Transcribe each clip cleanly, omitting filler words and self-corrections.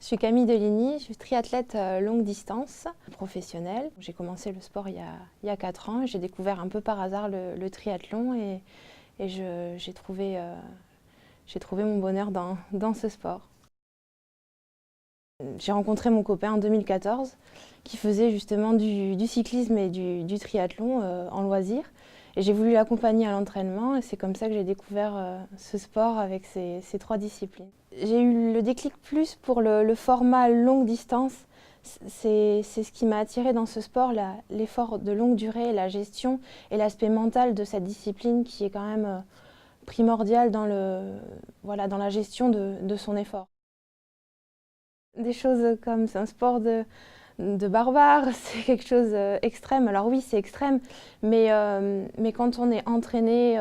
Je suis Camille Deligny, je suis triathlète longue distance professionnelle. J'ai commencé le sport il y a 4 ans. J'ai découvert un peu par hasard le triathlon et j'ai trouvé mon bonheur dans ce sport. J'ai rencontré mon copain en 2014 qui faisait justement du cyclisme et du triathlon en loisir. Et j'ai voulu l'accompagner à l'entraînement et c'est comme ça que j'ai découvert ce sport avec ces 3 disciplines. J'ai eu le déclic plus pour le format longue distance. C'est ce qui m'a attirée dans ce sport, l'effort de longue durée, la gestion et l'aspect mental de cette discipline qui est quand même primordial dans la gestion de son effort. Des choses comme c'est un sport de barbare, c'est quelque chose d'extrême. Alors oui, c'est extrême, mais quand on est entraîné,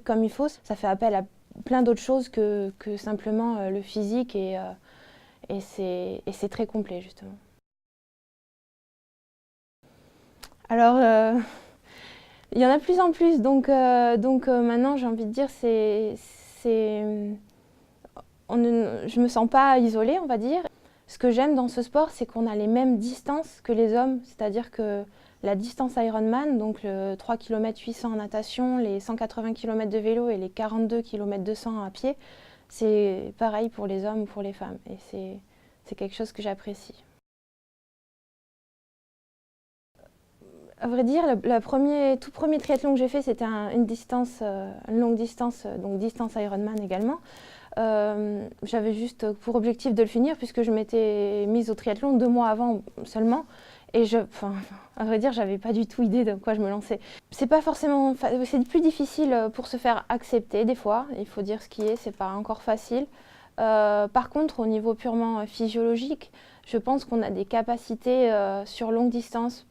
comme il faut, ça fait appel à plein d'autres choses que simplement le physique et c'est très complet justement. Alors, il y en a de plus en plus, donc maintenant j'ai envie de dire je me sens pas isolée, on va dire. Ce que j'aime dans ce sport, c'est qu'on a les mêmes distances que les hommes, c'est-à-dire que la distance Ironman, donc le 3 km 800 en natation, les 180 km de vélo et les 42 km 200 à pied, c'est pareil pour les hommes ou pour les femmes. Et c'est quelque chose que j'apprécie. À vrai dire, tout premier triathlon que j'ai fait, c'était une longue distance, donc distance Ironman également. J'avais juste pour objectif de le finir puisque je m'étais mise au triathlon 2 mois avant seulement. Et à vrai dire, j'avais pas du tout idée de quoi je me lançais. C'est pas forcément, c'est plus difficile pour se faire accepter des fois. Il faut dire ce qui est, c'est pas encore facile. Par contre, au niveau purement physiologique, je pense qu'on a des capacités sur longue distance.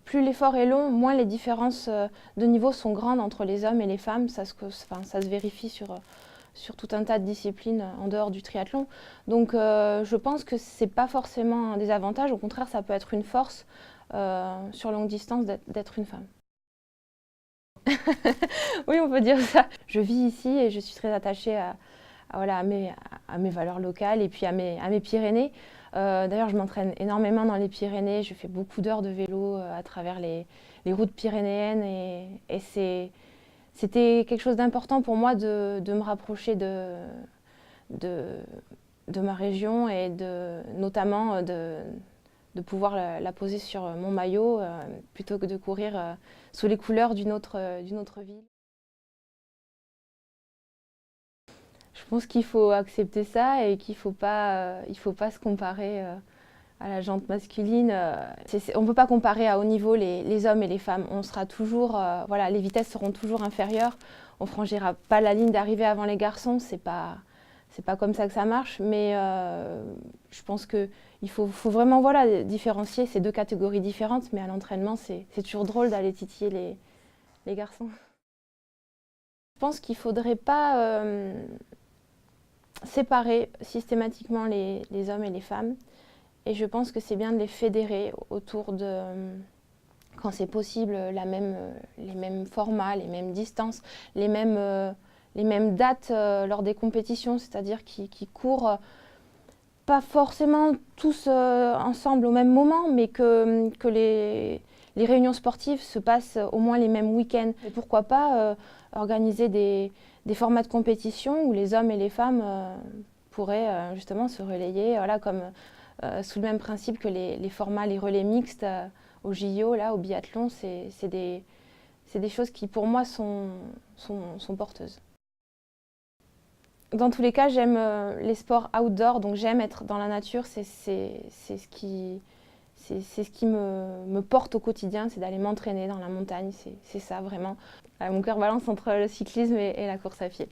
Plus l'effort est long, moins les différences de niveau sont grandes entre les hommes et les femmes. Ça se vérifie sur tout un tas de disciplines en dehors du triathlon. Donc je pense que ce n'est pas forcément un désavantage. Au contraire, ça peut être une force sur longue distance d'être une femme. Oui, on peut dire ça. Je vis ici et je suis très attachée à mes valeurs locales et puis à mes Pyrénées. D'ailleurs, je m'entraîne énormément dans les Pyrénées. Je fais beaucoup d'heures de vélo à travers les routes pyrénéennes et c'était quelque chose d'important pour moi de me rapprocher de ma région et notamment de pouvoir la poser sur mon maillot plutôt que de courir sous les couleurs d'une autre ville. Je pense qu'il faut accepter ça et qu'il faut pas se comparer à la jante masculine. On ne peut pas comparer à haut niveau les hommes et les femmes. On sera toujours, les vitesses seront toujours inférieures. On franchira pas la ligne d'arrivée avant les garçons. C'est pas comme ça que ça marche. Mais je pense qu'il faut vraiment différencier ces 2 catégories différentes. Mais à l'entraînement, c'est toujours drôle d'aller titiller les garçons. Je pense qu'il ne faudrait pas séparer systématiquement les hommes et les femmes. Et je pense que c'est bien de les fédérer autour de, quand c'est possible, les mêmes formats, les mêmes distances, les mêmes dates lors des compétitions, c'est-à-dire qui courent pas forcément tous ensemble au même moment, mais que les réunions sportives se passent au moins les mêmes week-ends. Et pourquoi pas organiser des formats de compétition où les hommes et les femmes pourraient justement se relayer, comme sous le même principe que les formats, les relais mixtes au JO, au biathlon, c'est des choses qui pour moi sont porteuses. Dans tous les cas, j'aime les sports outdoor, donc j'aime être dans la nature, c'est ce qui me porte au quotidien, c'est d'aller m'entraîner dans la montagne, c'est ça vraiment. Mon cœur balance entre le cyclisme et la course à pied.